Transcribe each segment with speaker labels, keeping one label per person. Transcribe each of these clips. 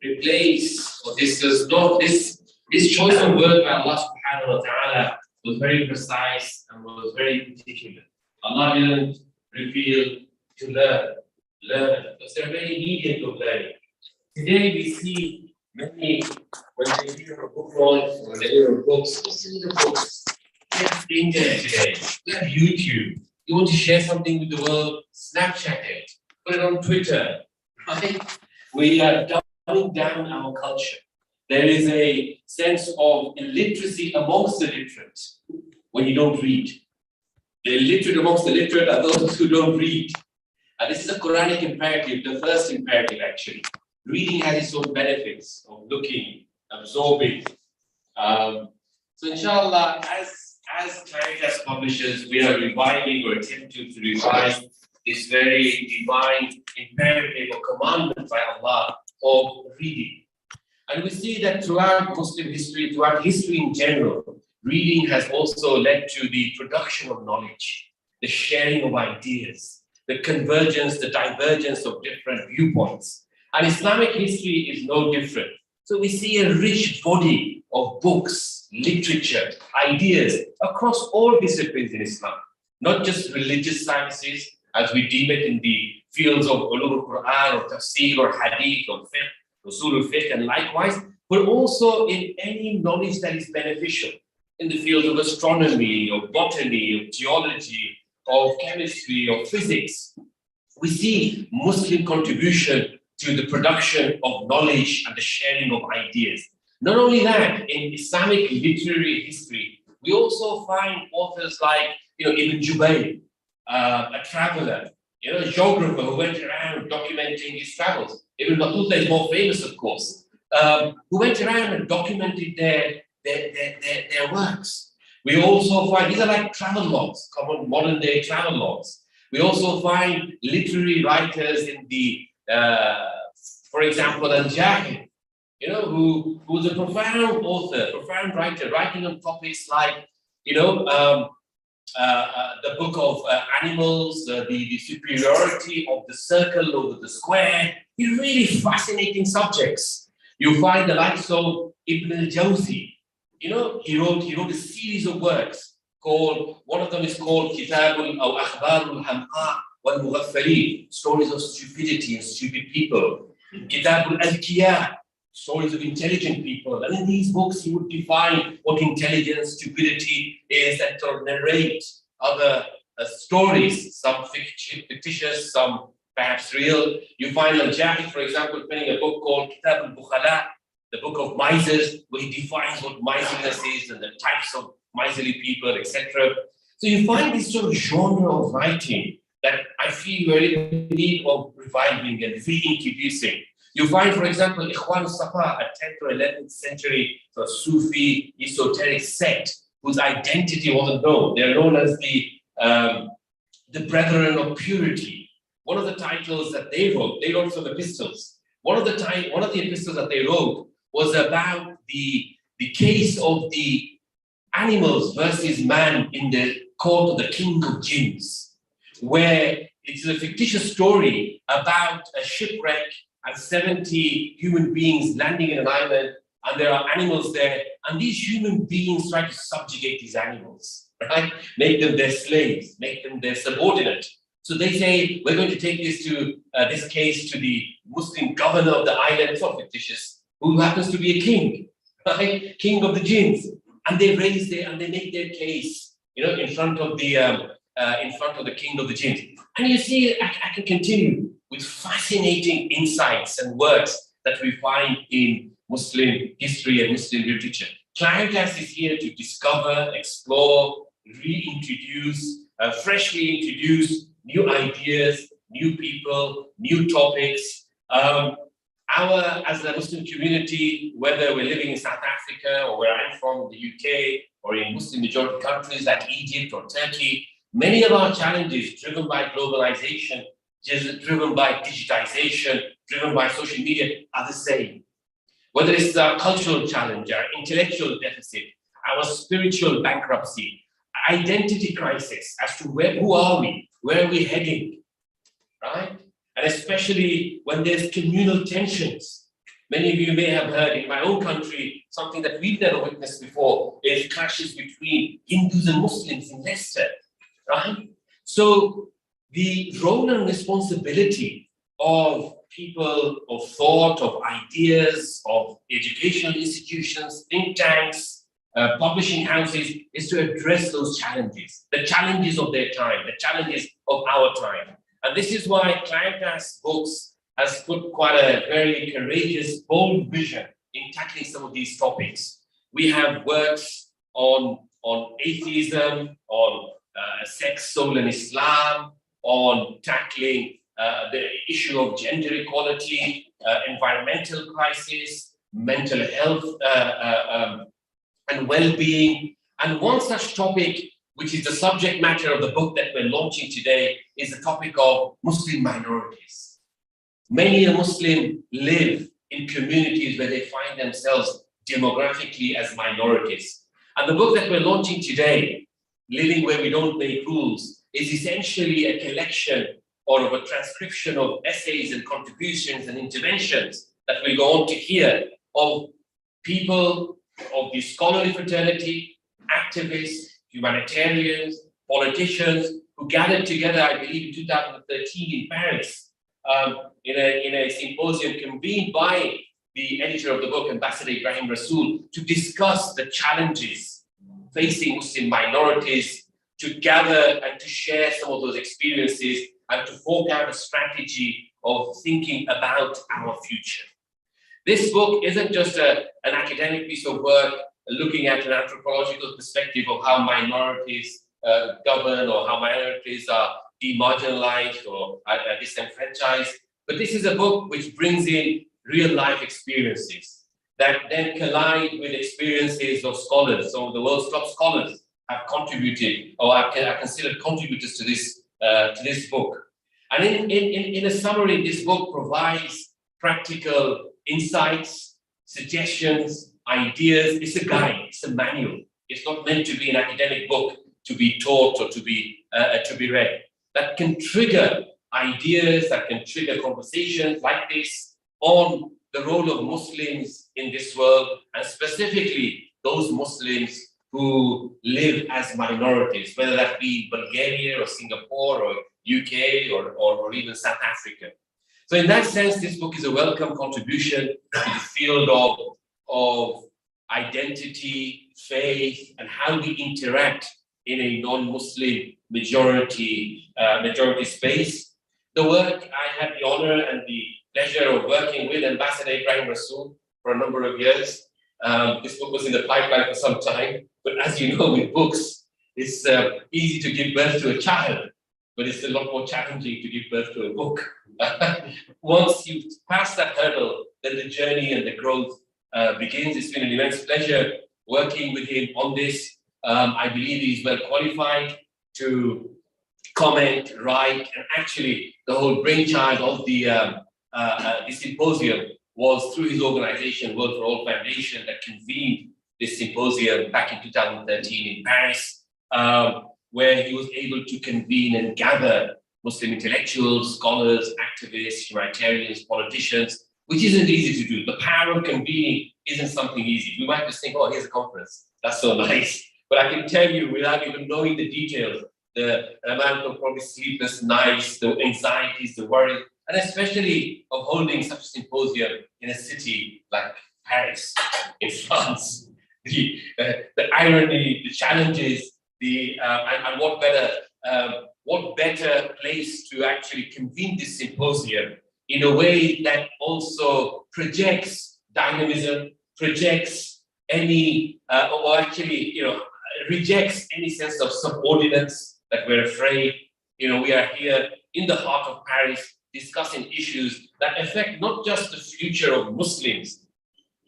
Speaker 1: replace, or this does not, this choice of word by Allah subhanahu wa ta'ala was very precise and was very particular. Allah didn't reveal to learn, because they're very mediate of learning. Today we see many, when they hear of book launch, when they hear of books, listen to the books. We have the internet today, we have YouTube. You want to share something with the world, Snapchat it, put it on Twitter, right? We are dumbing down our culture. There is a sense of illiteracy amongst the literate when you don't read. The illiterate amongst the literate are those who don't read. And this is a Quranic imperative, the first imperative actually. Reading has its own benefits of looking, absorbing. So inshallah, as Caritas publishers, we are reviving or attempting to revive this very divine imperative or commandment by Allah of reading. And we see that throughout Muslim history, throughout history in general, reading has also led to the production of knowledge, the sharing of ideas, the convergence, the divergence of different viewpoints. And Islamic history is no different. So we see a rich body of books, literature, ideas across all disciplines in Islam, not just religious sciences, as we deem it in the fields of ulum al-Quran or tafsir or hadith or fiqh, usul al-fiqh and likewise, but also in any knowledge that is beneficial in the field of astronomy, or botany, of geology, of chemistry, or physics. We see Muslim contribution to the production of knowledge and the sharing of ideas. Not only that, in Islamic literary history, we also find authors like Ibn Jubayr, a traveler, a geographer who went around documenting his travels. Ibn Battuta is more famous, of course, who went around and documented their works. We also find, these are like travel logs, common modern day travel logs. We also find literary writers in the, for example, Al-Jahid, who was a profound author, profound writer, writing on topics like, the book of animals, the superiority of the circle over the square. These really fascinating subjects. You find the likes of Ibn al-Jawzi. He wrote a series of works called, one of them is called Kitabul aw Akhbarul Hamqa wal Mughaffalin, stories of stupidity and stupid people. Kitabul al-Kiyah, stories of intelligent people. And in these books, he would define what intelligence, stupidity is, and to narrate other stories, some fictitious, some perhaps real. You find Al-Jahid, for example, penning a book called Kitab al-Bukhala, the book of misers, where he defines what miserliness is and the types of miserly people, etc. So you find this sort of genre of writing that I feel we're in need of reviving and reintroducing. You find, for example, Ikhwan al-Safa, a 10th or 11th century sort of Sufi esoteric sect whose identity wasn't known. They're known as the Brethren of Purity. One of the titles that they wrote some epistles. One of the epistles that they wrote was about the case of the animals versus man in the court of the king of jinns, where it's a fictitious story about a shipwreck and 70 human beings landing in an island, and there are animals there, and these human beings try to subjugate these animals, right? Make them their slaves, make them their subordinate. So they say, we're going to take this case to the Muslim governor of the island, it's not fictitious, who happens to be a king, right? King of the jinns. And they make their case, in front of the king of the jinns. And you see, I can continue with fascinating insights and works that we find in Muslim history and Muslim literature. Caritas is here to discover, explore, reintroduce, freshly introduce new ideas, new people, new topics. As a Muslim community, whether we're living in South Africa or where I'm from, the UK, or in Muslim majority countries like Egypt or Turkey, many of our challenges driven by globalization, driven by digitization, driven by social media are the same. Whether it's our cultural challenge, our intellectual deficit, our spiritual bankruptcy, identity crisis as to who are we, where are we heading, right? And especially when there's communal tensions, Many of you may have heard in my own country, something that we've never witnessed before is clashes between Hindus and Muslims in Leicester, right? So the role and responsibility of people of thought, of ideas, of educational institutions, think tanks, publishing houses, is to address those challenges, the challenges of their time, the challenges of our time. And this is why Clientas Books has put quite a very courageous, bold vision in tackling some of these topics. We have works on atheism, on sex, soul, and Islam, on tackling the issue of gender equality, environmental crisis, mental health, and well-being. And one such topic, which is the subject matter of the book that we're launching today, is the topic of Muslim minorities. Many a Muslim live in communities where they find themselves demographically as minorities. And the book that we're launching today, Living Where We Don't Make Rules, is essentially a collection or of a transcription of essays and contributions and interventions that we'll go on to hear of people of the scholarly fraternity, activists, humanitarians, politicians, who gathered together, I believe, in 2013 in Paris, in a symposium convened by the editor of the book, Ambassador Ebrahim Rasool, to discuss the challenges facing Muslim minorities, to gather and to share some of those experiences, and to fork out a strategy of thinking about our future. This book isn't just an academic piece of work looking at an anthropological perspective of how minorities govern or how minorities are demarginalized or disenfranchised, but this is a book which brings in real life experiences that then collide with experiences of scholars. Some of the world's top scholars have contributed or are considered contributors to this book. And in a summary, this book provides practical insights, suggestions, ideas. It's a guide, it's a manual. It's not meant to be an academic book to be taught or to be read. That can trigger ideas, that can trigger conversations like this on the role of Muslims in this world, and specifically those Muslims who live as minorities, whether that be Bulgaria or Singapore or UK or even South Africa. So in that sense, this book is a welcome contribution to the field of identity, faith, and how we interact in a non-Muslim majority space. The work, I had the honor and the pleasure of working with Ambassador Ebrahim Rasool for a number of years. This book was in the pipeline for some time, but as you know, with books, it's easy to give birth to a child, but it's a lot more challenging to give birth to a book. Once you pass that hurdle, then the journey and the growth begins. It's been an immense pleasure working with him on this. I believe he's well qualified to comment, write, and actually the whole brainchild of the symposium was through his organization, World for All Foundation, that convened this symposium back in 2013 in Paris, where he was able to convene and gather Muslim intellectuals, scholars, activists, humanitarians, politicians, which isn't easy to do. The power of convening isn't something easy. You might just think, oh, here's a conference. That's so nice. But I can tell you, without even knowing the details, the amount of probably sleepless nights, the anxieties, the worries, and especially of holding such a symposium in a city like Paris, in France. The irony, the challenges, and what better place to actually convene this symposium in a way that also projects dynamism, projects any, or actually, rejects any sense of subordinates that we're afraid. We are here in the heart of Paris discussing issues that affect not just the future of Muslims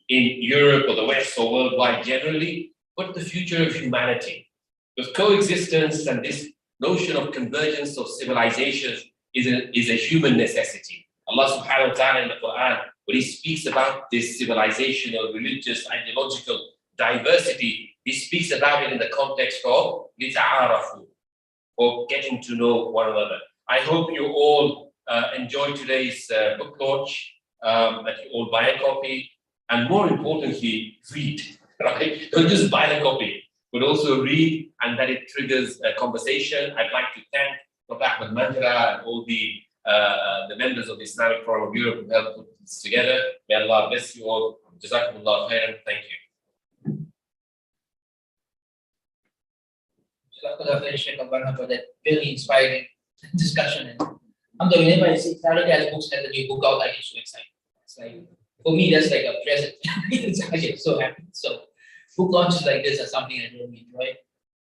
Speaker 1: in Europe or the West or worldwide generally, but the future of humanity. Because coexistence and this notion of convergence of civilizations is a human necessity. Allah subhanahu wa ta'ala in the Quran, when he speaks about this civilizational, religious, ideological diversity, he speaks about it in the context of لِتَعَارَفُوا, or getting to know one another. I hope you all enjoyed today's book launch. that you all buy a copy, and more importantly, read, right? Don't just buy a copy, but also read, and that it triggers a conversation. I'd like to thank Dr. Ahmed Manjra and all the members of the Islamic Forum of Europe who helped put this together. May Allah bless you all. Jazakumullah khairan. Thank you.
Speaker 2: For that very inspiring discussion. And whenever I see Saturday has books and the new book out, I get so excited. It's like, for me, that's like a present. I get so happy. So book launches like this are something I really enjoy.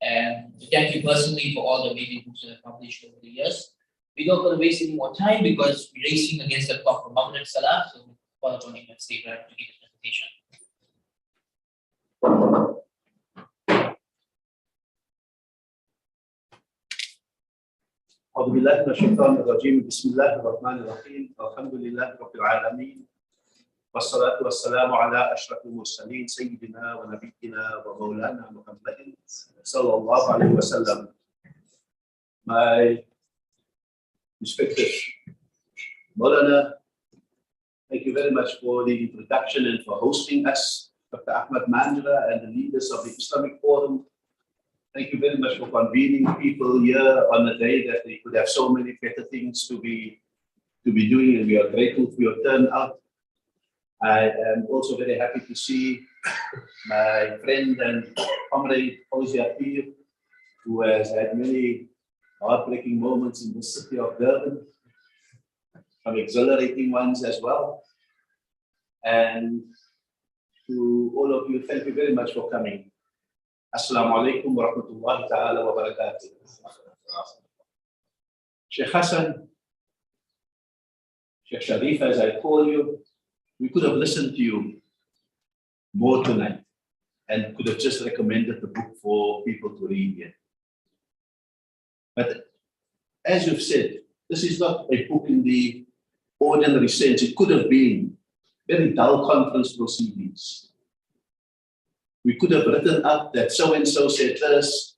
Speaker 2: And thank you personally for all the amazing books that I've published over the years. We're not going to waste any more time because we're racing against the clock for Maghrib Salah. So follow on in that state right to give the presentation.
Speaker 3: أعوذ بالله من الشيطان الرجيم بسم الله الرحمن الرحيم الحمد لله رب العالمين والصلاة والسلام على أشرف المرسلين سيدنا ونبينا ومولانا محمد صلى الله عليه وسلم. My respected Maulana, thank you very much for the introduction and for hosting us, Dr. Ahmed Manjra and the leaders of the Islamic Forum. Thank you very much for convening people here on a day that they could have so many better things to be doing, and we are grateful for your turnout. I am also very happy to see my friend and comrade Fawzi Apir, who has had many heartbreaking moments in the city of Durban, some exhilarating ones as well. And to all of you, thank you very much for coming. Assalamu alaikum wa rahmatullahi ta'ala wa barakatuh. Sheikh Hassan, Sheikh Sharif, as I call you, we could have listened to you more tonight and could have just recommended the book for people to read here. But as you've said, this is not a book in the ordinary sense. It could have been very dull conference proceedings. We could have written up that so-and-so said this,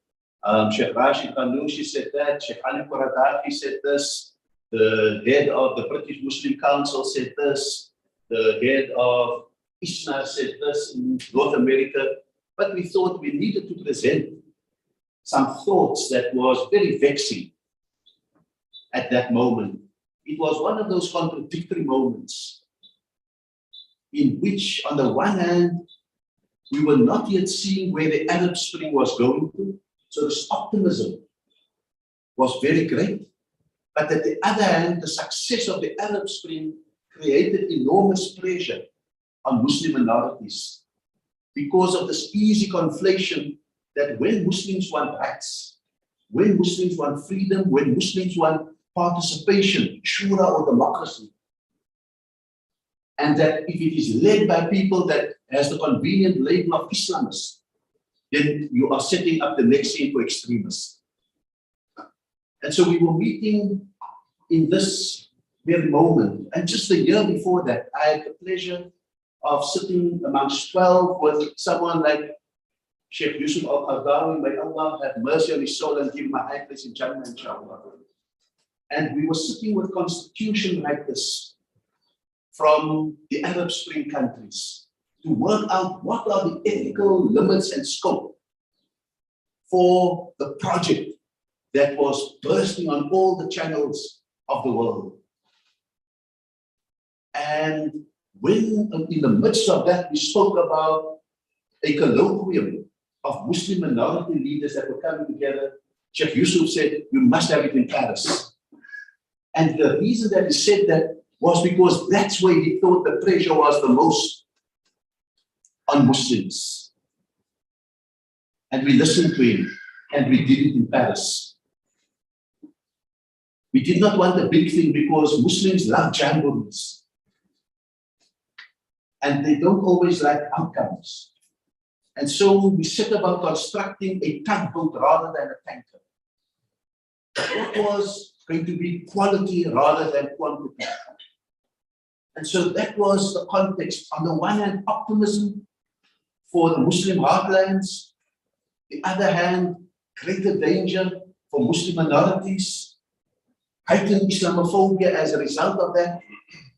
Speaker 3: Sheikh Rashid Khanoushi said that, Sheikh Ali Quradaki said this, the head of the British Muslim Council said this, the head of ISNA said this in North America. But we thought we needed to present some thoughts that was very vexing at that moment. It was one of those contradictory moments in which, on the one hand, we were not yet seeing where the Arab Spring was going to, so this optimism was very great. But at the other hand, the success of the Arab Spring created enormous pressure on Muslim minorities because of this easy conflation that when Muslims want rights, when Muslims want freedom, when Muslims want participation, shura or democracy, and that if it is led by people that has the convenient label of Islamists, then you are setting up the next scene for extremists. And so we were meeting in this very moment. And just the year before that, I had the pleasure of sitting amongst 12 with someone like Sheikh Yusuf Al-Qardawi. May Allah have mercy on his soul and give him a high place in Jannah, inshallah. And we were sitting with constitution like this from the Arab Spring countries to work out what are the ethical limits and scope for the project that was bursting on all the channels of the world. And when in the midst of that, we spoke about a colloquium of Muslim minority leaders that were coming together, Sheikh Yusuf said, "You must have it in Paris." And the reason that he said that was because that's where he thought the pressure was the most on Muslims. And we listened to him, and we did it in Paris. We did not want a big thing because Muslims love jamborees. And they don't always like outcomes. And so we set about constructing a tugboat rather than a tanker. What was going to be quality rather than quantity? And so that was the context. On the one hand, optimism for the Muslim heartlands. The other hand, greater danger for Muslim minorities, heightened Islamophobia as a result of that,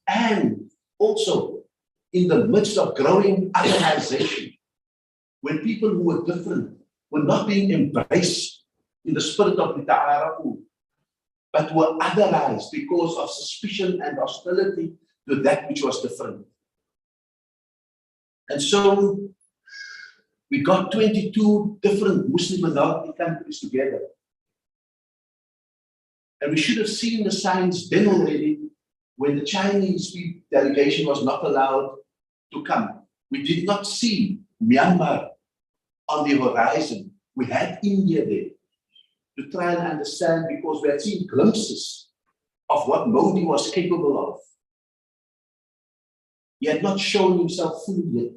Speaker 3: and also in the midst of growing otherization, when people who were different were not being embraced in the spirit of the ta'arafu, but were otherized because of suspicion and hostility to that which was different. And so we got 22 different Muslim minority countries together. And we should have seen the signs then already when the Chinese delegation was not allowed to come. We did not see Myanmar on the horizon. We had India there to try and understand, because we had seen glimpses of what Modi was capable of. He had not shown himself fully yet.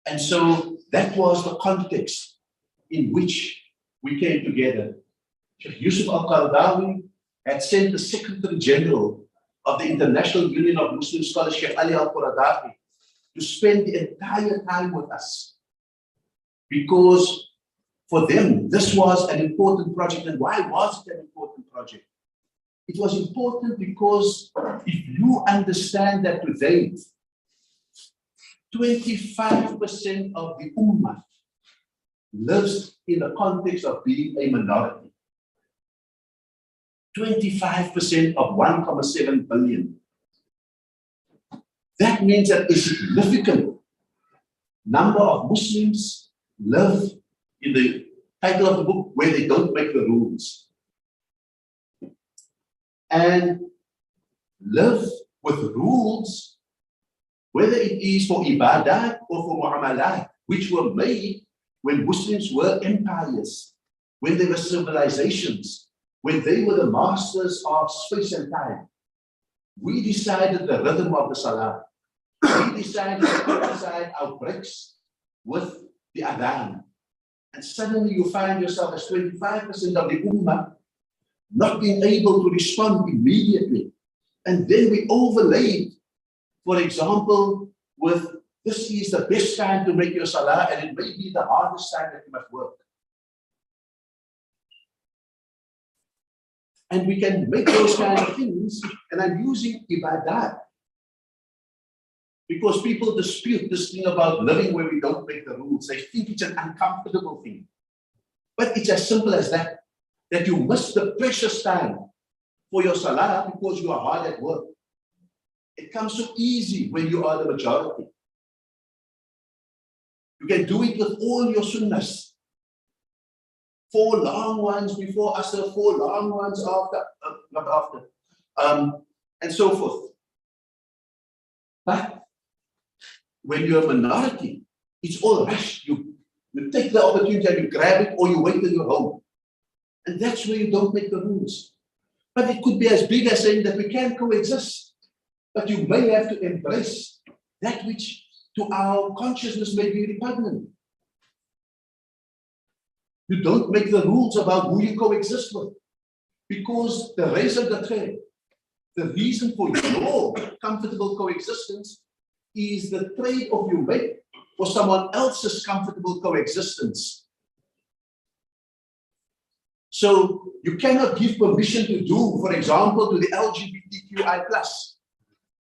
Speaker 3: And so that was the context in which we came together. Sheikh Yusuf Al-Qaradawi had sent the Secretary General of the International Union of Muslim Scholars, Sheikh Ali Al-Qaradawi, to spend the entire time with us. Because for them, this was an important project. And why was it an important project? It was important because if you understand that today, 25% of the Ummah lives in the context of being a minority. 25% of 1.7 billion. That means that a significant number of Muslims live in the title of the book where they don't make the rules. And live with rules, whether it is for ibadat or for mu'amalat, which were made when Muslims were empires, when they were civilizations, when they were the masters of space and time. We decided the rhythm of the salah. We decided to put aside our bricks with the adhan. And suddenly you find yourself as 25% of the ummah not being able to respond immediately. And then we overlaid, for example, with this is the best time to make your salah, and it may be the hardest time that you must work. And we can make those kind of things, and I'm using ibadat because people dispute this thing about living where we don't make the rules. They think it's an uncomfortable thing. But it's as simple as that, that you miss the precious time for your salah because you are hard at work. It comes so easy when you are the majority. You can do it with all your sunnahs. 4 long ones before Asr, 4 long ones after, not after, and so forth. But when you're a minority, it's all rushed. You take the opportunity and you grab it, or you wait till you're home. And that's where you don't make the rules. But it could be as big as saying that we can coexist. But you may have to embrace that which to our consciousness may be repugnant. You don't make the rules about who you coexist with. Because the reason the reason for your comfortable coexistence is the trade-off you make for someone else's comfortable coexistence. So you cannot give permission to do, for example, to the LGBTQI+,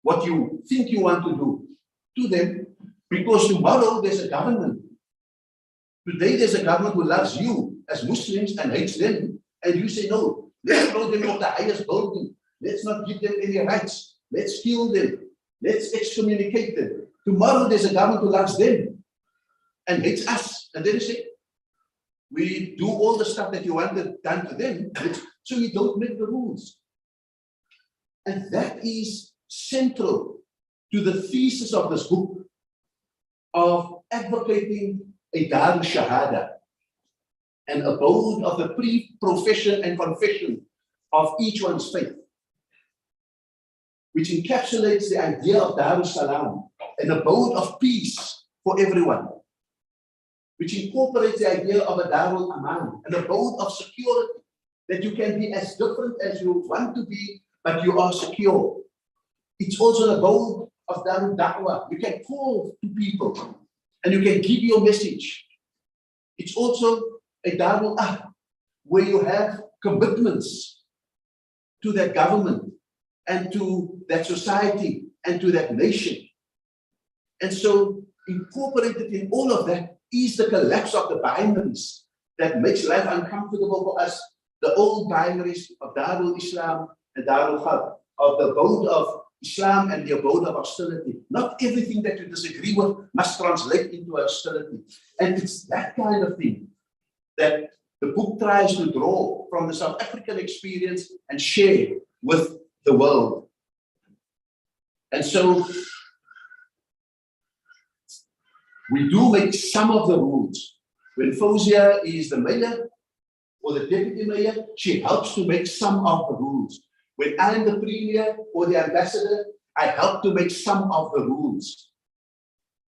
Speaker 3: what you think you want to do to them, because tomorrow there's a government. Today there's a government who loves you as Muslims and hates them, and you say, no, let's throw them off the highest building. Let's not give them any rights. Let's kill them. Let's excommunicate them. Tomorrow there's a government who loves them and hates us. And then you say, we do all the stuff that you wanted done to them, so you don't make the rules. And that is central to the thesis of this book of advocating a Darul Shahada, an abode of the pre-profession and confession of each one's faith, which encapsulates the idea of Darul Salam, an abode of peace for everyone, which incorporates the idea of a Darul Aman, an abode of security, that you can be as different as you want to be, but you are secure. It's also an abode of Darul Da'wah. You can call to people and you can give your message. It's also a Darul Ahd, where you have commitments to that government and to that society and to that nation. And so incorporated in all of that is the collapse of the binaries that makes life uncomfortable for us. The old binaries of Darul Islam and Darul Harb, of the abode of Islam and the abode of hostility. Not everything that you disagree with must translate into hostility. And it's that kind of thing that the book tries to draw from the South African experience and share with the world. And so we do make some of the rules. When Fauzia is the mayor or the deputy mayor, she helps to make some of the rules. When I am the premier or the ambassador, I help to make some of the rules.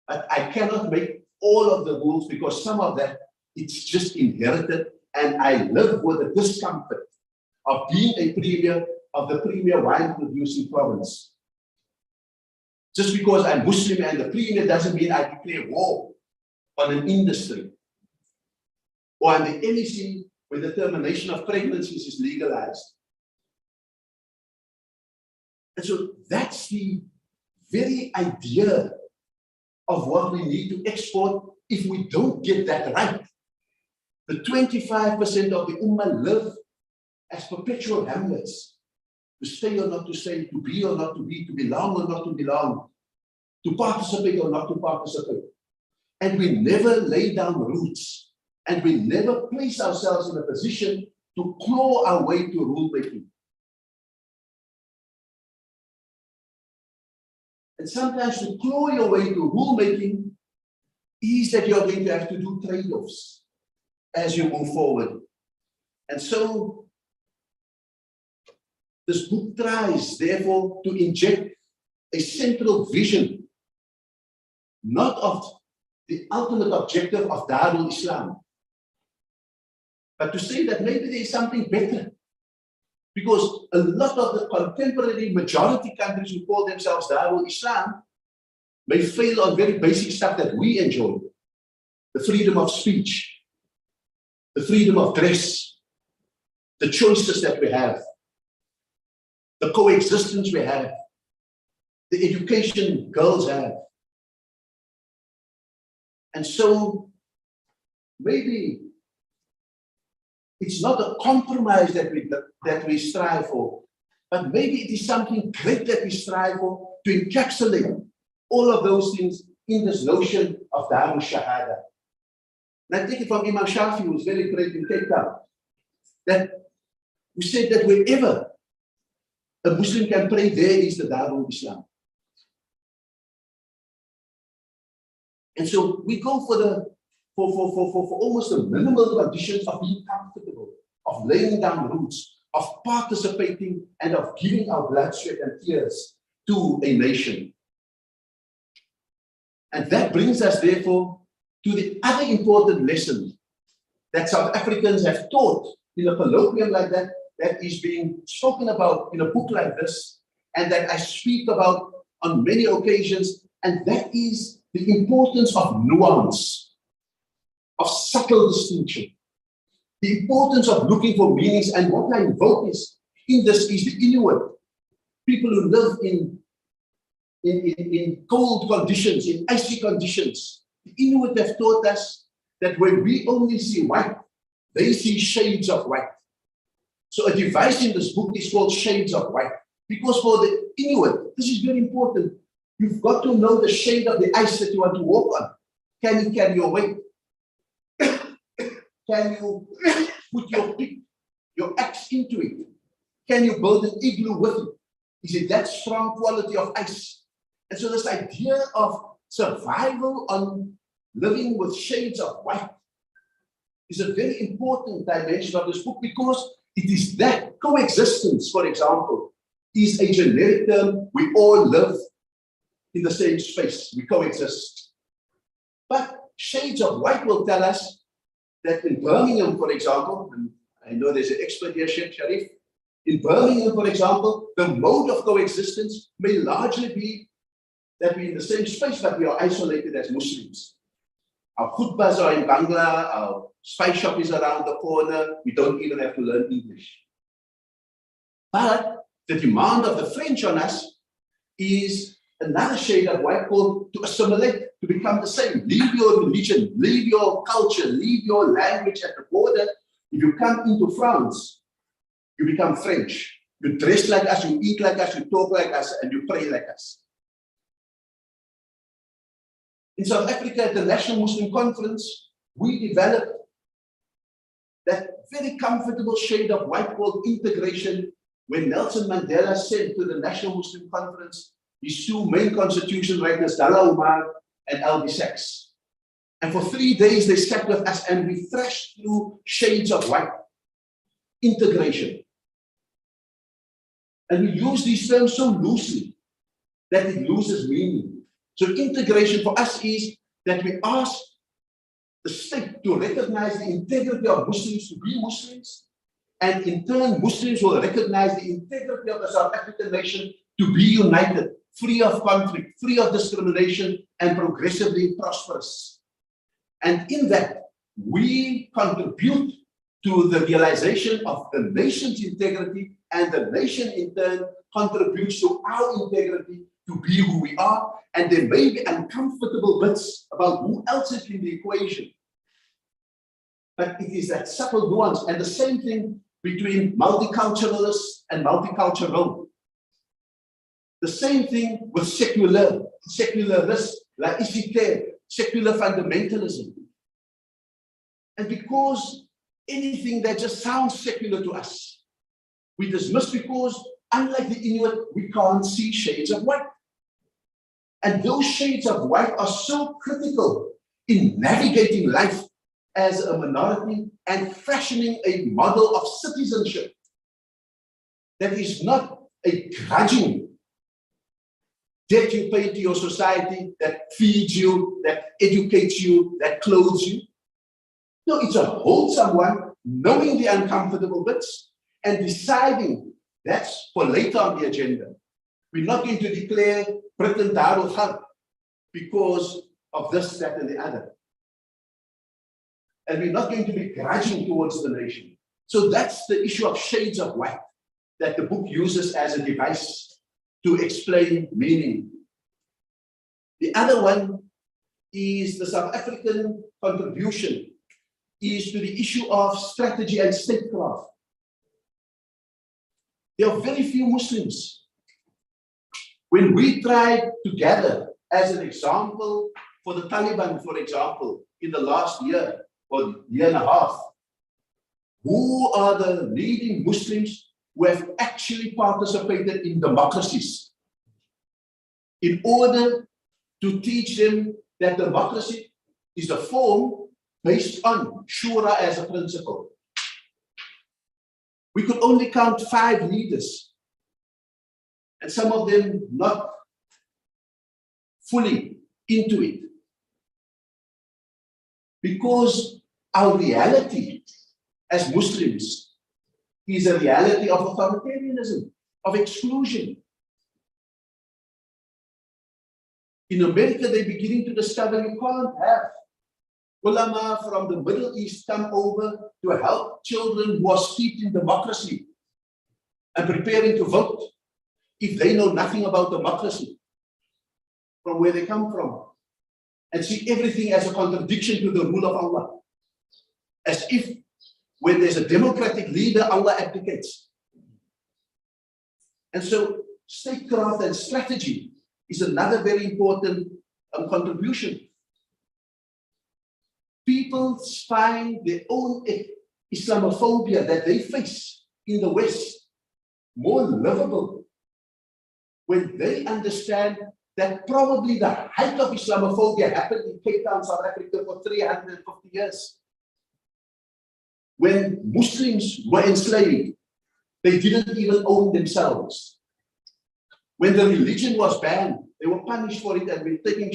Speaker 3: But I cannot make all of the rules because some of that, it's just inherited, and I live with the discomfort of being a premier of the premier wine producing province. Just because I'm Muslim and the premier doesn't mean I declare war on an industry. Or I'm the NEC when the termination of pregnancies is legalized. And so that's the very idea of what we need to export if we don't get that right. The 25% of the Ummah live as perpetual hamlets. To stay or not to stay, to be or not to be, to belong or not to belong, to participate or not to participate. And we never lay down roots, and we never place ourselves in a position to claw our way to rulemaking. And sometimes to claw your way to rulemaking is that you're going to have to do trade-offs as you move forward. And so this book tries, therefore, to inject a central vision, not of the ultimate objective of Darul Islam, but to say that maybe there is something better. Because a lot of the contemporary majority countries who call themselves Darul Islam may fail on very basic stuff that we enjoy. The freedom of speech, the freedom of dress, the choices that we have, the coexistence we have, the education girls have. And so maybe it's not a compromise that we strive for, but maybe it is something great that we strive for to encapsulate all of those things in this notion of Darul Shahada. And I take it from Imam Shafi, who was very great in Cape Town, that we said that wherever a Muslim can pray, there is the Darul Islam. And so we go for almost the minimal conditions of being comfortable, of laying down roots, of participating, and of giving our blood, sweat, and tears to a nation. And that brings us, therefore, to the other important lesson that South Africans have taught in a colloquium like that, that is being spoken about in a book like this, and that I speak about on many occasions, and that is the importance of nuance, of subtle distinction, the importance of looking for meanings. And what I invoke is, in this is the Inuit, people who live in cold conditions, in icy conditions. The Inuit have taught us that when we only see white, they see shades of white. So a device in this book is called Shades of White. Because for the Inuit, this is very important. You've got to know the shade of the ice that you want to walk on. Can you carry your weight? Can you put your pick, your axe into it? Can you build an igloo with it? Is it that strong quality of ice? And so this idea of survival on living with shades of white is a very important dimension of this book, because it is that coexistence, for example, is a generic term. We all live in the same space, we coexist. But shades of white will tell us that in Birmingham, for example, and I know there's an expert here, Sheikh Sharif, in Birmingham, for example, the mode of coexistence may largely be that we're in the same space, but we are isolated as Muslims. Our khutbahs are in Bangla, our spice shop is around the corner, we don't even have to learn English. But the demand of the French on us is another shade of white called to assimilate, to become the same. Leave your religion, leave your culture, leave your language at the border. If you come into France, you become French. You dress like us, you eat like us, you talk like us, and you pray like us. In South Africa, at the National Muslim Conference, we developed that very comfortable shade of white called integration, when Nelson Mandela said to the National Muslim Conference, his two main constitution writers, Dalla Umar and Albie Sachs. And for 3 days, they sat with us and we thrashed through shades of white. Integration. And we use these terms so loosely that it loses meaning. So integration for us is that we ask the state to recognize the integrity of Muslims to be Muslims, and in turn, Muslims will recognize the integrity of the South African nation to be united, free of conflict, free of discrimination, and progressively prosperous. And in that, we contribute to the realization of the nation's integrity, and the nation in turn contributes to our integrity to be who we are. And there may be uncomfortable bits about who else is in the equation. But it is that subtle nuance, and the same thing between multiculturalists and multicultural. The same thing with secularists, laicite, secular fundamentalism. And because anything that just sounds secular to us, we dismiss, because unlike the Inuit, we can't see shades of white. And those shades of white are so critical in navigating life as a minority and fashioning a model of citizenship that is not a grudging debt you pay to your society that feeds you, that educates you, that clothes you. No, it's a wholesome one, knowing the uncomfortable bits and deciding that's for later on the agenda. We're not going to declare Britain Darul Harb because of this, that, and the other. And we're not going to be grudging towards the nation. So that's the issue of shades of white that the book uses as a device to explain meaning. The other one is the South African contribution is to the issue of strategy and statecraft. There are very few Muslims. When we tried to gather, as an example, for the Taliban, for example, in the last year or year and a half, who are the leading Muslims who have actually participated in democracies in order to teach them that democracy is a form based on shura as a principle. We could only count 5 leaders, and some of them not fully into it. Because our reality as Muslims is a reality of authoritarianism, of exclusion. In America, they're beginning to discover you can't have ulama from the Middle East come over to help children who are steeped in democracy and preparing to vote if they know nothing about democracy from where they come from, and see everything as a contradiction to the rule of Allah. As if when there's a democratic leader, Allah abdicates. And so statecraft and strategy is another very important contribution. People find their own Islamophobia that they face in the West more livable when they understand that probably the height of Islamophobia happened in Cape Town, South Africa for 350 years. When Muslims were enslaved, they didn't even own themselves. When the religion was banned, they were punished for it and were taking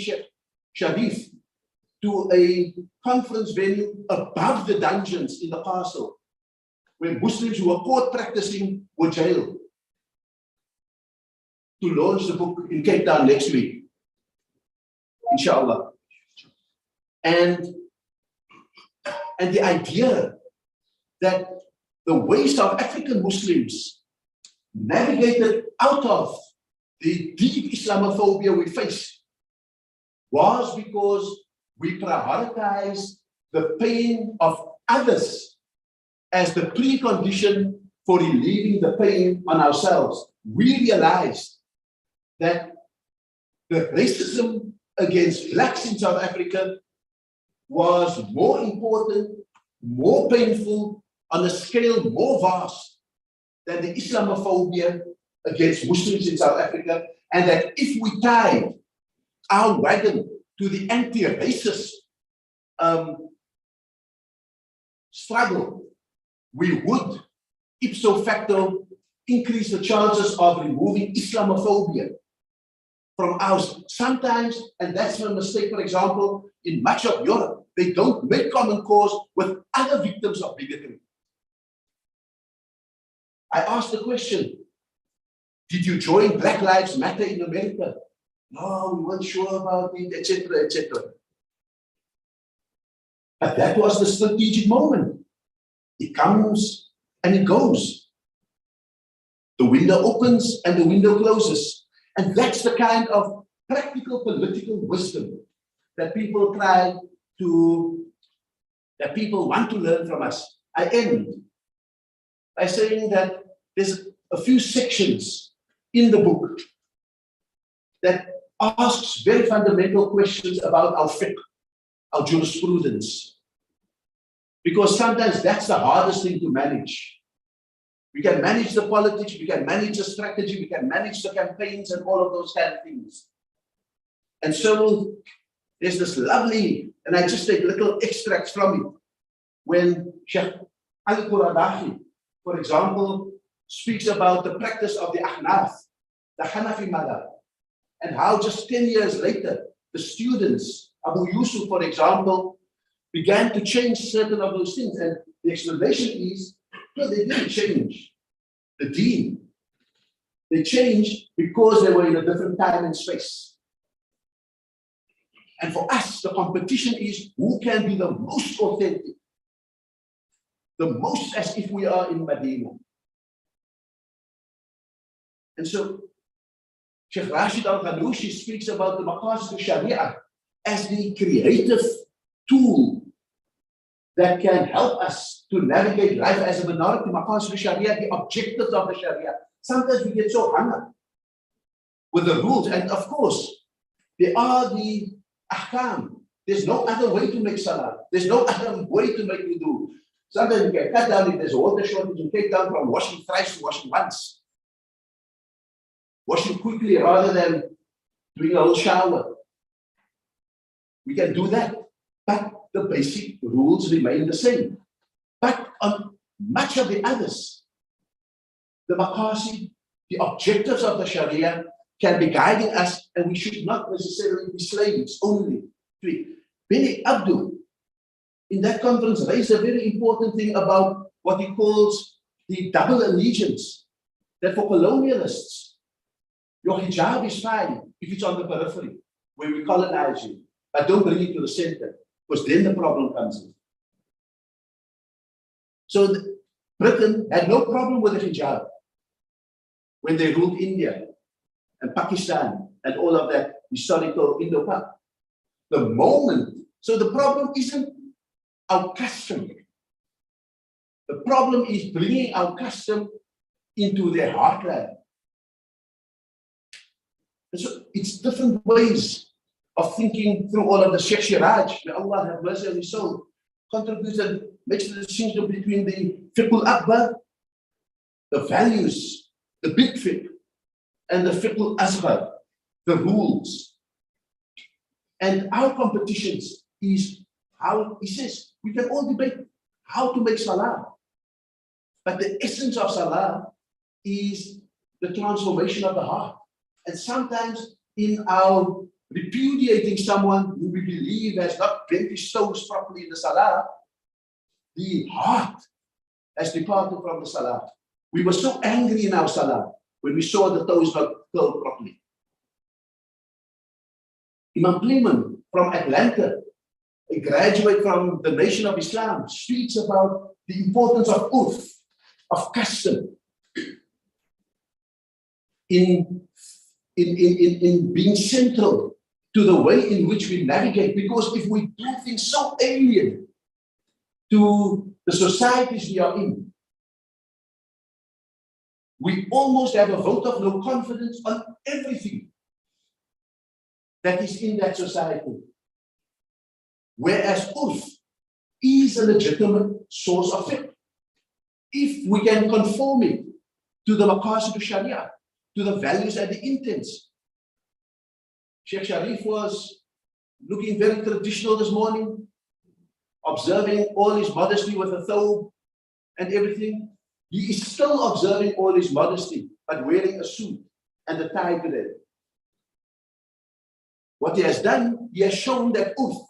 Speaker 3: Sharif to a conference venue above the dungeons in the castle, where Muslims who were caught practicing were jailed. To launch the book in Cape Town next week, inshallah. And the idea that the way South African Muslims navigated out of the deep Islamophobia we faced was because we prioritized the pain of others as the precondition for relieving the pain on ourselves. We realized that the racism against blacks in South Africa was more important, more painful, on a scale more vast than the Islamophobia against Muslims in South Africa, and that if we tied our wagon to the anti-racist struggle, we would ipso facto increase the chances of removing Islamophobia from ours. Sometimes, and that's a mistake, for example, in much of Europe, they don't make common cause with other victims of bigotry. I asked the question, did you join Black Lives Matter in America? No, we weren't sure about it, etc., etc. But that was the strategic moment. It comes and it goes. The window opens and the window closes. And that's the kind of practical political wisdom that people want to learn from us. I end by saying that there's a few sections in the book that asks very fundamental questions about our fiqh, our jurisprudence. Because sometimes that's the hardest thing to manage. We can manage the politics, we can manage the strategy, we can manage the campaigns and all of those kind of things. And so there's this lovely, and I just take little extracts from it, when Sheikh Al-Quradahi, for example, speaks about the practice of the Ahnaf, the Hanafi madhab, and how just 10 years later, the students, Abu Yusuf, for example, began to change certain of those things. And the explanation is, no, they didn't change the deen. They changed because they were in a different time and space. And for us, the competition is who can be the most authentic, the most as if we are in Medina. And so, Sheikh Rashid Al-Ghanouchi speaks about the Maqasid al-Sharia as the creative tool that can help us to navigate life as a minority. Maqasid al-Sharia, the objectives of the Sharia. Sometimes we get so hung up with the rules, and of course, there are the ahkam. There's no other way to make salah. There's no other way to make wudu. Sometimes you can cut down if there's a water shortage and take down from washing thrice to washing once. Washing quickly rather than doing a whole shower. We can do that, but the basic rules remain the same. But on much of the others, the maqasid, the objectives of the Sharia can be guiding us, and we should not necessarily be slaves only to it. Beni Abdul, in that conference, raised a very important thing about what he calls the double allegiance, that for colonialists, your hijab is fine if it's on the periphery, where we colonize you, but don't bring it to the center, because then the problem comes in. So Britain had no problem with the hijab when they ruled India and Pakistan and all of that historical Indo-Pak. The moment, so the problem isn't our custom. The problem is bringing our custom into their heartland. And so it's different ways of thinking through all of the. Sheikh Siraj, may Allah have mercy on his soul, contributes and makes the distinction between the fiqh al-akbar, the values, the big fiqh, and the fiqh al-asghar, the rules. And our competitions is how, he says, we can all debate how to make salah. But the essence of salah is the transformation of the heart. And sometimes in our repudiating someone who we believe has not bent his toes properly in the salah, the heart has departed from the salah. We were so angry in our salah when we saw the toes not curled properly. Imam Pleman from Atlanta, a graduate from the Nation of Islam, speaks about the importance of urf, of custom, in in being central to the way in which we navigate. Because if we do things so alien to the societies we are in, we almost have a vote of no confidence on everything that is in that society. Whereas Urf is a legitimate source of fiqh. If we can conform it to the maqasid of Sharia, to the values and the intents. Sheikh Sharif was looking very traditional this morning, observing all his modesty with a thobe and everything. He is still observing all his modesty, but wearing a suit and a tie to it. What he has done, he has shown that Urf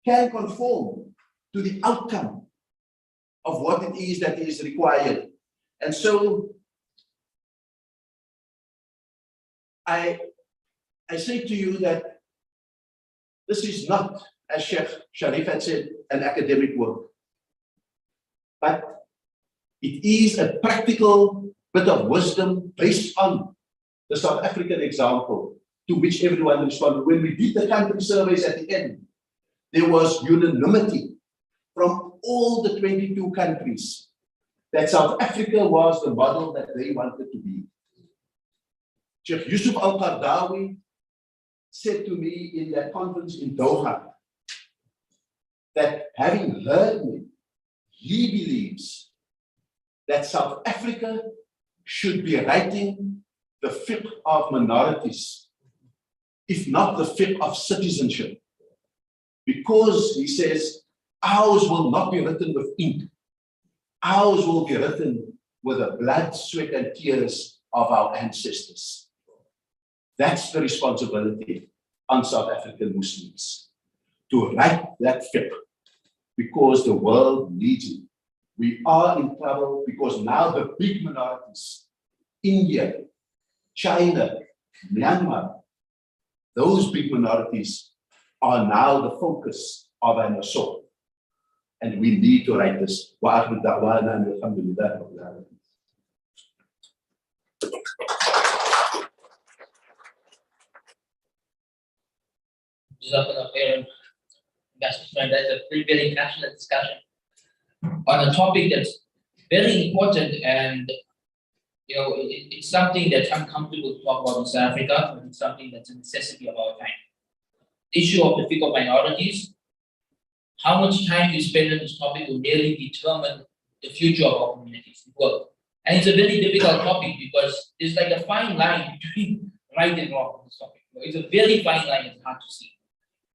Speaker 3: can conform to the outcome of what it is that is required. And so I say to you that this is not, as Sheikh Sharif had said, an academic work, but it is a practical bit of wisdom based on the South African example to which everyone responded. When we did the country surveys at the end, there was unanimity from all the 22 countries that South Africa was the model that they wanted to be. Sheikh Yusuf Al-Qardawi said to me in that conference in Doha that having heard me, he believes that South Africa should be writing the fiqh of minorities, if not the fiqh of citizenship. Because, he says, ours will not be written with ink. Ours will be written with the blood, sweat, and tears of our ancestors. That's the responsibility on South African Muslims, to write that fiqh, because the world needs it. We are in trouble because now the big minorities, India, China, Myanmar, those big minorities are now the focus of an assault. And we need to write this. وآخر دعوانا أن الحمد لله رب العالمين.
Speaker 2: Jazakallah khairan. That's a very passionate discussion on a topic that's very important, and it's something that's uncomfortable to talk about in South Africa, but it's something that's a necessity of our time. Issue of the fiqh of minorities. How much time you spend on this topic will really determine the future of our communities. And it's a very difficult topic because there's like a fine line between right and wrong on this topic. It's a very fine line, it's hard to see.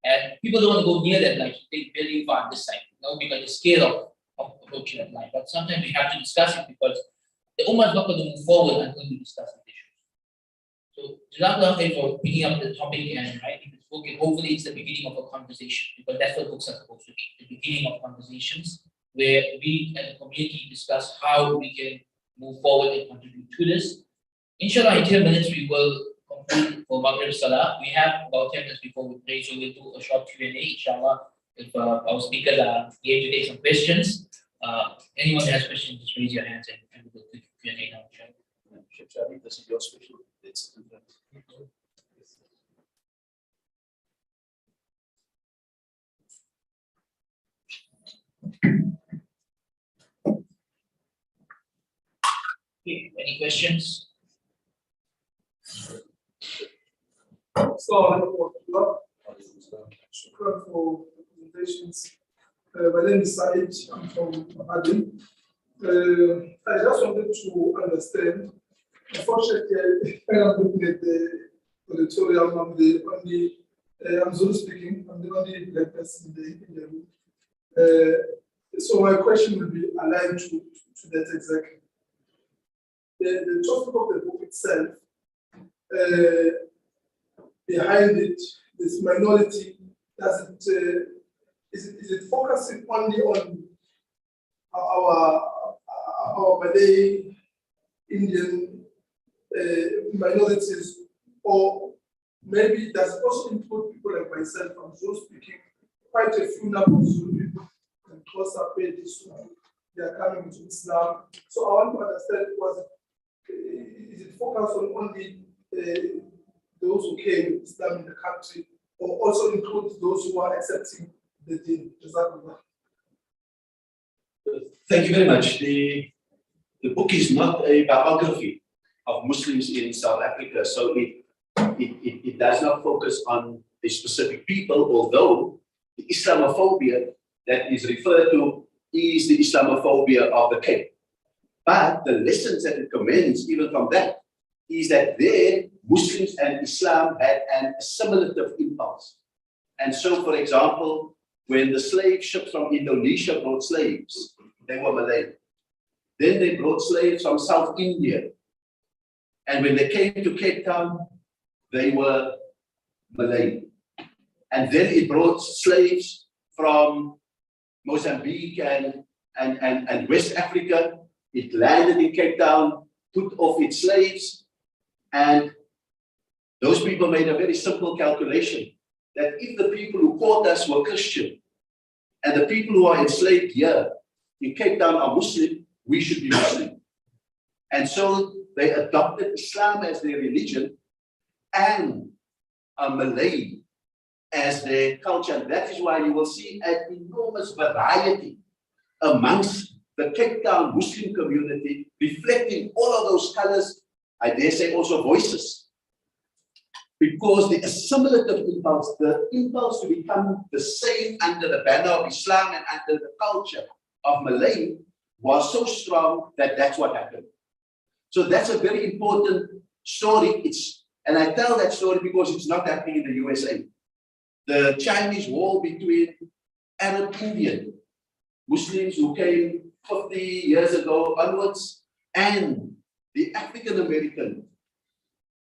Speaker 2: And people don't want to go near that line, they very far on this side, because the scale of approaching that line. But sometimes we have to discuss it because the Ummah is not going to move forward until we discuss these issues. So, Jazakallah khair for picking up the topic and writing this book, and hopefully it's the beginning of a conversation, because that's what books are supposed to be, the beginning of conversations where we as a community discuss how we can move forward and contribute to this. Inshallah, in 10 minutes we will complete for Maghrib Salah. We have about 10 minutes before we pray, so we'll do a short Q&A, inshallah, if our speakers are here to take some questions. Anyone who has questions, just raise your hands and we'll do Q&A now, inshallah.
Speaker 3: Sheikh Sharif, this is your special. Let's do that.
Speaker 2: Okay, any questions?
Speaker 4: So, shukran for presentations. My name is Said, I'm from Aden. I just wanted to understand. Unfortunately, I am looking at the auditorium. I'm Zulu speaking. I'm the only black person in the room. So my question will be aligned to that exactly. The topic of the book itself, behind it, this minority, is it focusing only on our Malay, Indian minorities, or maybe does it also include people like myself? I'm Zulu speaking, quite a few number of Zulu people and Xhosa pages, they are coming to Islam. So I want to understand, is it focused on only those who came with Islam in the country, or also include those who are accepting the deen? Jazakallah.
Speaker 3: Thank you very much. The book is not a biography of Muslims in South Africa, so it does not focus on a specific people, although the Islamophobia that is referred to is the Islamophobia of the Cape. But the lessons that it commends, even from that, is that there Muslims and Islam had an assimilative impulse. And so, for example, when the slave ships from Indonesia brought slaves, they were Malay. Then they brought slaves from South India. And when they came to Cape Town, they were Malay. And then it brought slaves from Mozambique and West Africa. It landed in Cape Town, put off its slaves, and those people made a very simple calculation that if the people who caught us were Christian and the people who are enslaved here in Cape Town are Muslim, we should be Muslim. And so they adopted Islam as their religion and Malay as their culture. And that is why you will see an enormous variety amongst the Cape Town Muslim community, reflecting all of those colors, I dare say also voices. Because the assimilative impulse, the impulse to become the same under the banner of Islam and under the culture of Malay was so strong that that's what happened. So that's a very important story. And I tell that story because it's not happening in the USA. The Chinese war between Arab Indian Muslims who came 50 years ago onwards and the African American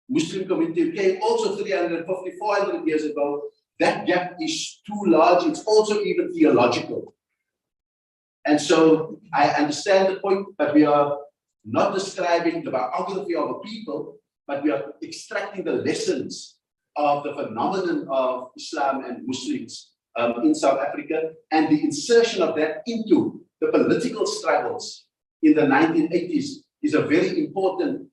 Speaker 3: Muslim community came also 350, 400 years ago. That gap is too large. It's also even theological. And so I understand the point, but we are not describing the biography of a people, but we are extracting the lessons of the phenomenon of Islam and Muslims in South Africa and the insertion of that into the political struggles in the 1980s is a very important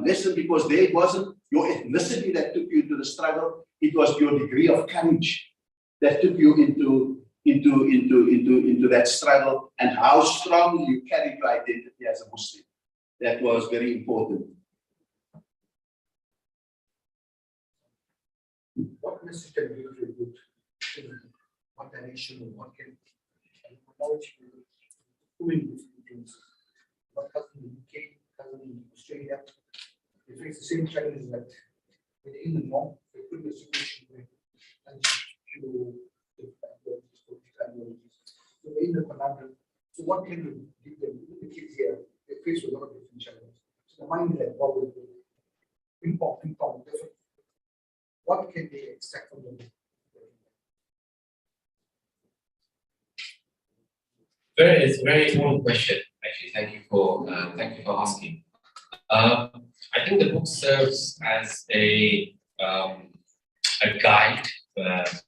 Speaker 3: lesson, because there wasn't your ethnicity that took you into the struggle, it was your degree of courage that took you into that struggle and how strongly you carried your identity as a Muslim. That was very important.
Speaker 5: What message can you give to what direction or what can knowledge human influence? What happened in the UK, happened in Australia? They face the same challenges that within the norm, there could be a situation where you so in the conundrum. So what can you give them? The kids here, they face a lot of different challenges. So the mind is like bubble, ping pong, different. What can they extract from them?
Speaker 1: It's a very important question, actually. Thank you for asking. I think the book serves as a guide.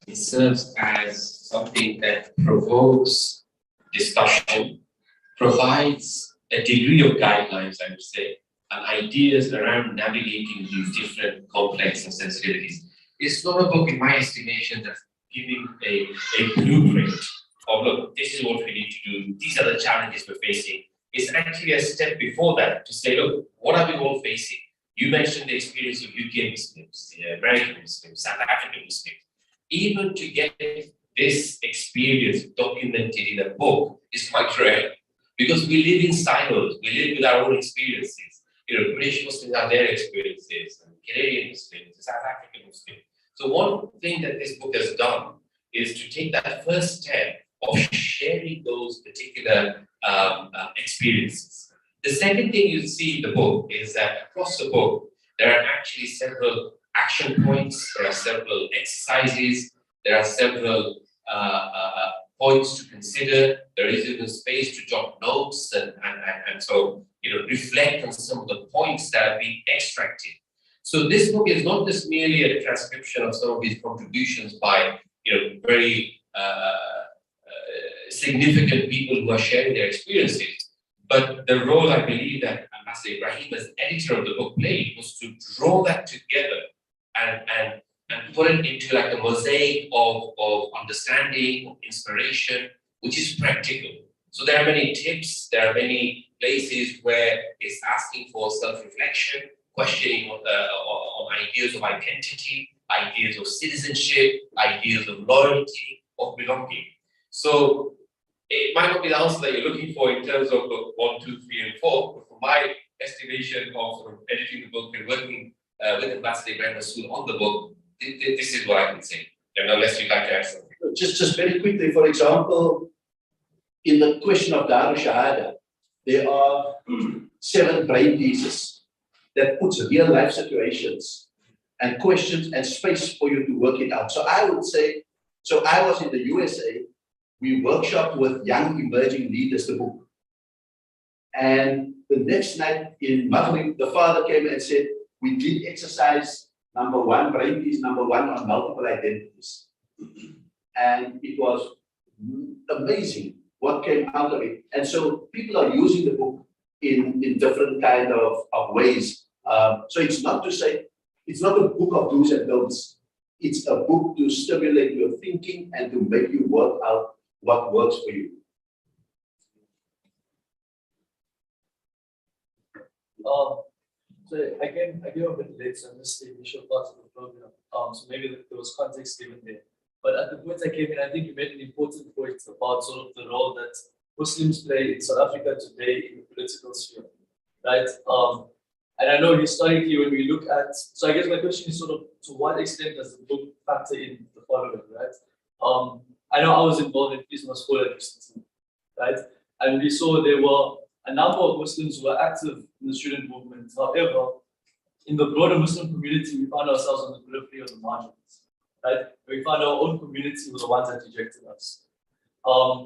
Speaker 1: It serves as something that provokes discussion, provides a degree of guidelines, I would say, and ideas around navigating these different complex and sensitivities. It's not a book, in my estimation, that's giving a blueprint of, look, this is what we need to do, these are the challenges we're facing. It's actually a step before that to say, look, what are we all facing? You mentioned the experience of UK Muslims, the American Muslims, South African Muslims. Even to get this experience documented in a book is quite rare, because we live in silos, we live with our own experiences. British Muslims have their experiences, and Canadian Muslims, South African Muslims. So one thing that this book has done is to take that first step of sharing those particular experiences. The second thing you see in the book is that across the book, there are actually several action points, there are several exercises, there are several points to consider, there is even space to jot notes and so reflect on some of the points that are being extracted. So this book is not just merely a transcription of some of these contributions by very significant people who are sharing their experiences, But the role I believe that Ambassador Ebrahim, as editor of the book, played was to draw that together and put it into like a mosaic of understanding, of inspiration, which is practical. So there are many tips, there are many places where it's asking for self-reflection, questioning of ideas of identity, ideas of citizenship, ideas of loyalty, of belonging. So it might not be the answer that you're looking for in terms of book 1, 2, 3, and 4, but from my estimation of sort of editing the book and working with Ambassador Ebrahim Rasool on the book, this is what I can say. And unless you'd like to add something.
Speaker 3: Just very quickly, for example, in the question of Daru Shahada, there are 7 brain pieces that puts real life situations and questions and space for you to work it out. So I would say, so I was in the USA, we workshopped with young emerging leaders the book. And the next night in Maghrib, the father came and said, we did exercise number 1, brain piece number 1 on multiple identities. And it was amazing what came out of it. And so people are using the book in different kind of ways. So it's not to say, it's not a book of do's and don'ts. It's a book to stimulate your thinking and to make you work out what works for you.
Speaker 6: So I came a bit late, so I missed the initial part of the program. So maybe there was context given there. But at the point I came in, I think you made an important point about sort of the role that Muslims play in South Africa today in the political sphere, right? And I know historically when we look at, so I guess my question is sort of to what extent does the book factor in the following, right? I know I was involved in peace and school at recently, right? And we saw there were a number of Muslims who were active in the student movement. However, in the broader Muslim community, we found ourselves on the periphery of the margins, right? We found our own community were the ones that rejected us.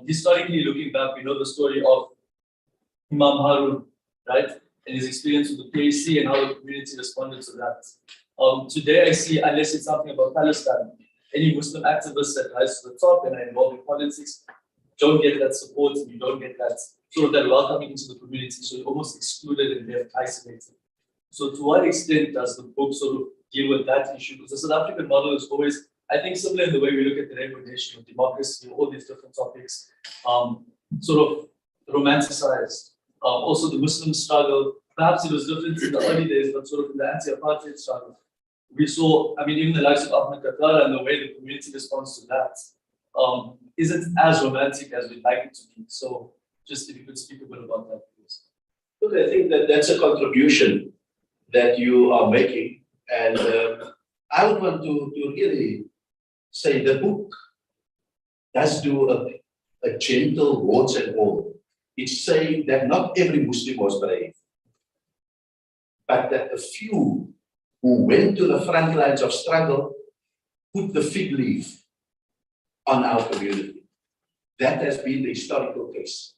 Speaker 6: Historically, looking back, we know the story of Imam Harun, right? And his experience with the PAC and how the community responded to that. Today, I see, unless it's something about Palestine, any Muslim activists that rise to the top and are involved in politics don't get that support, and you don't get that sort of that welcoming into the community, so you're almost excluded and they're isolated. So to what extent does the book sort of deal with that issue? Because the South African model is always, I think, similar in the way we look at the regulation of democracy, all these different topics, sort of romanticized. Also the Muslim struggle, perhaps it was different in the early days, but sort of in the anti-apartheid struggle. We saw, I mean, even the likes of Ahmed Katara and the way the community responds to that isn't as romantic as we'd like it to be. So just if you could speak a bit about that, please.
Speaker 3: Look, I think that that's a contribution that you are making. And I would want to really say the book does do a gentle warts and all. It's saying that not every Muslim was brave, but that a few who went to the front lines of struggle put the fig leaf on our community. That has been the historical case.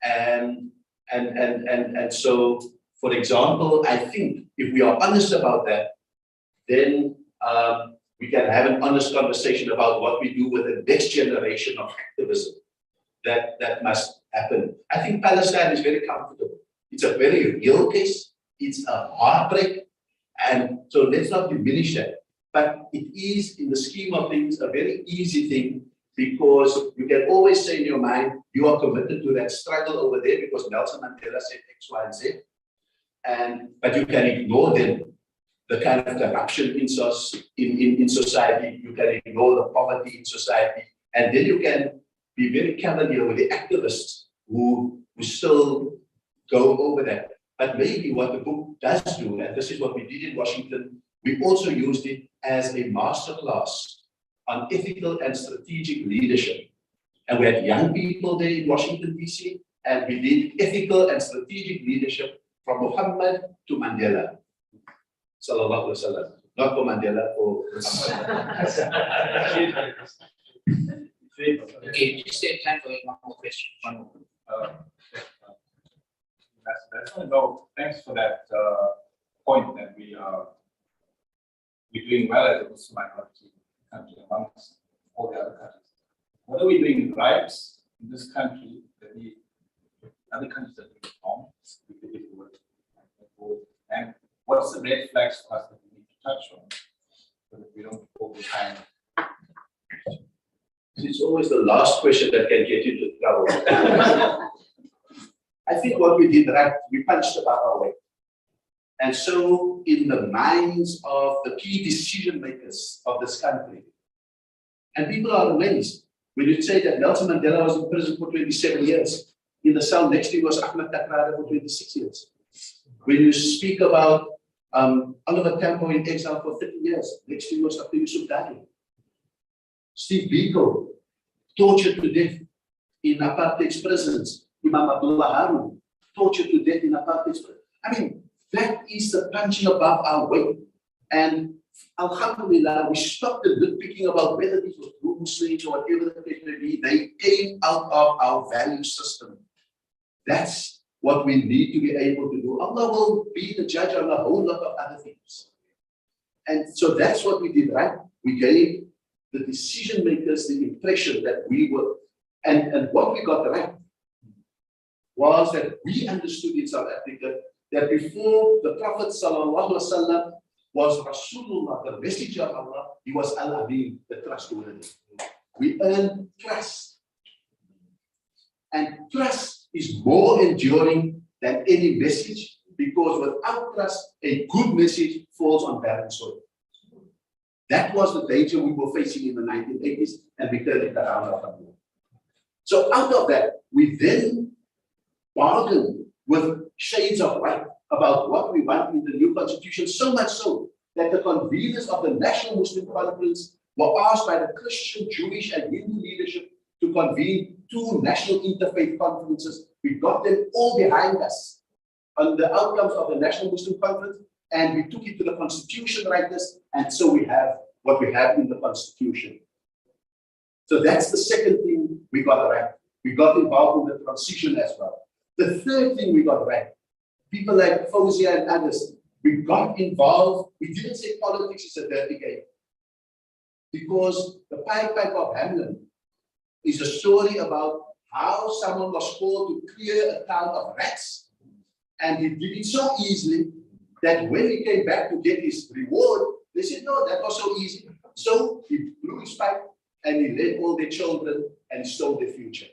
Speaker 3: And so, for example, I think if we are honest about that, then we can have an honest conversation about what we do with the next generation of activism that must happen. I think Palestine is very comfortable. It's a very real case. It's a heartbreak. And so let's not diminish that. But it is, in the scheme of things, a very easy thing, because you can always say in your mind, you are committed to that struggle over there because Nelson Mandela said X, Y, and Z. But you can ignore then the kind of corruption in society, you can ignore the poverty in society, and then you can be very cavalier with the activists who still go over that. But maybe what the book does do, and this is what we did in Washington, we also used it as a masterclass on ethical and strategic leadership. And we had young people there in Washington, D.C., and we did ethical and strategic leadership from Muhammad to Mandela. Sallallahu Alaihi Wasallam. Not for Mandela, for
Speaker 2: Okay, just take time for one more question. One more.
Speaker 7: No, thanks for that point that we're doing well as a Muslim minority country amongst all the other countries. What are we doing right in this country that we other countries that we reform, and what's the red flags for us that we need to touch on, so that we don't fall behind?
Speaker 3: It's always the last question that can get you into trouble. I think what we did right, we punched above our weight. And so in the minds of the key decision makers of this country, and people are amazed when you say that Nelson Mandela was in prison for 27 years. In the cell next to him was Ahmed Takrada for 26 years. When you speak about Oliver Tambo in exile for 30 years, next to him was Dr. Yusuf Dali. Steve Biko, tortured to death in apartheid prisons. Imam Abdullah Harun, tortured to death in apartheid prisons. I mean, that is the punching above our weight. And Alhamdulillah, we stopped the nitpicking about whether these were true Muslims or whatever the case may be. They came out of our value system. That's what we need to be able to do. Allah will be the judge on a whole lot of other things. And so that's what we did, right? We gave the decision makers the impression that we were, and what we got right was that we understood in South Africa that before the Prophet ﷺ was Rasulullah, the messenger of Allah, he was Al-Amin, the trustworthy. We earned trust. And trust is more enduring than any message, because without trust, a good message falls on barren soil. That was the danger we were facing in the 1980s, and we turned it around. So out of that, we then bargained with shades of white about what we want in the new constitution, so much so that the conveners of the National Muslim Conference were asked by the Christian, Jewish, and Hindu leadership to convene 2 national interfaith conferences. We got them all behind us on the outcomes of the National Muslim Conference, and we took it to the constitution writers, and so we have what we have in the constitution. So that's the second thing we got right. We got involved in the transition as well. The third thing we got right, people like Fawzia and others, we got involved. We didn't say politics is a dirty game, because the pipe of Hamlin is a story about how someone was called to clear a town of rats, and he did it so easily that when he came back to get his reward, they said, no, that was so easy. So he blew his pipe and he led all their children and stole their future.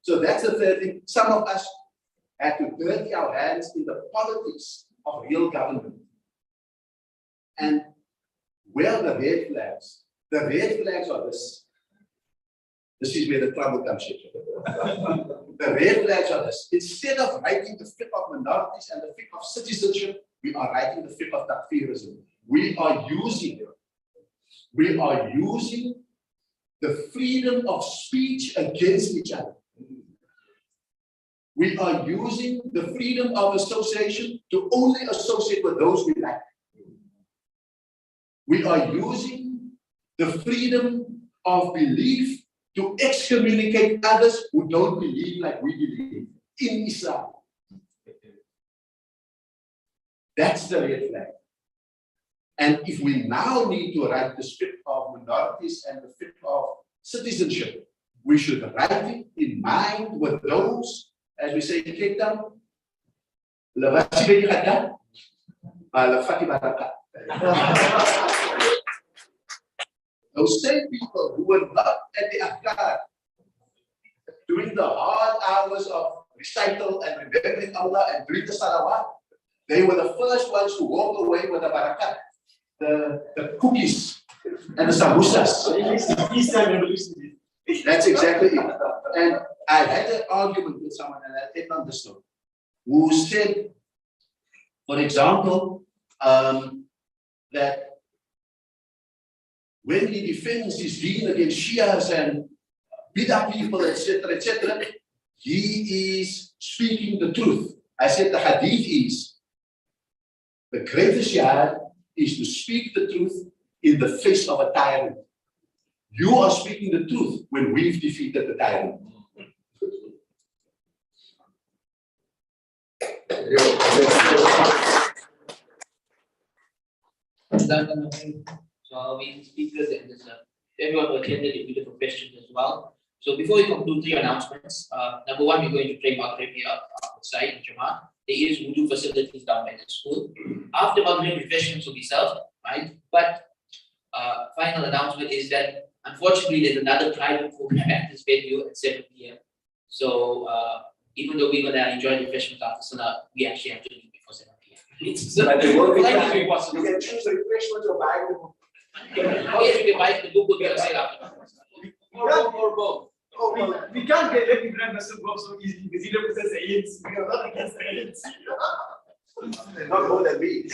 Speaker 3: So that's the third thing. Some of us had to dirty our hands in the politics of real government. And where are the red flags? The red flags are this. This is where the trouble comes in. The red flags are this. Instead of writing the fiqh of minorities and the fiqh of citizenship, we are writing the fiqh of takfirism. We are using the freedom of speech against each other. We are using the freedom of association to only associate with those we like. We are using the freedom of belief to excommunicate others who don't believe like we believe in Islam. That's the red flag. And if we now need to write the fiqh of minorities and the fiqh of citizenship, we should write it in mind with those, as we say in Cape Town, those same people who were not at the Afghan during the hard hours of recital and remembering Allah and doing the salawat, they were the first ones to walk away with the barakat, the cookies and the samosas. That's exactly it. And I had an argument with someone, and I didn't understand, who said, for example, that when he defends his deen against Shias and Bid'ah people, etc., he is speaking the truth. I said the hadith is, the greatest jihad is to speak the truth in the face of a tyrant. You are speaking the truth when we've defeated the tyrant.
Speaker 2: So we speakers and this, everyone who attended, if you have questions as well. So before we conclude, 3 announcements. Number 1, we're going to pray Maghrib here outside in Jamaat. There is wudu facilities down by the school. After Maghrib, refreshments will be served, right? But final announcement is that unfortunately there's another private program at this venue at 7 p.m. So even though we're gonna enjoy the refreshments after Salah, we actually have to leave before 7 p.m. So,
Speaker 7: But they won't be
Speaker 2: likely
Speaker 7: back.
Speaker 2: possible.
Speaker 4: You can choose the refreshment or buy the book.
Speaker 2: Oh yes, you can buy the book will be on sale after.
Speaker 6: Or both.
Speaker 4: Oh,
Speaker 5: We can't get Ebrahim Rasool book so easily because he represents the AIDS. We are not against the AIDS.
Speaker 3: Not more than me.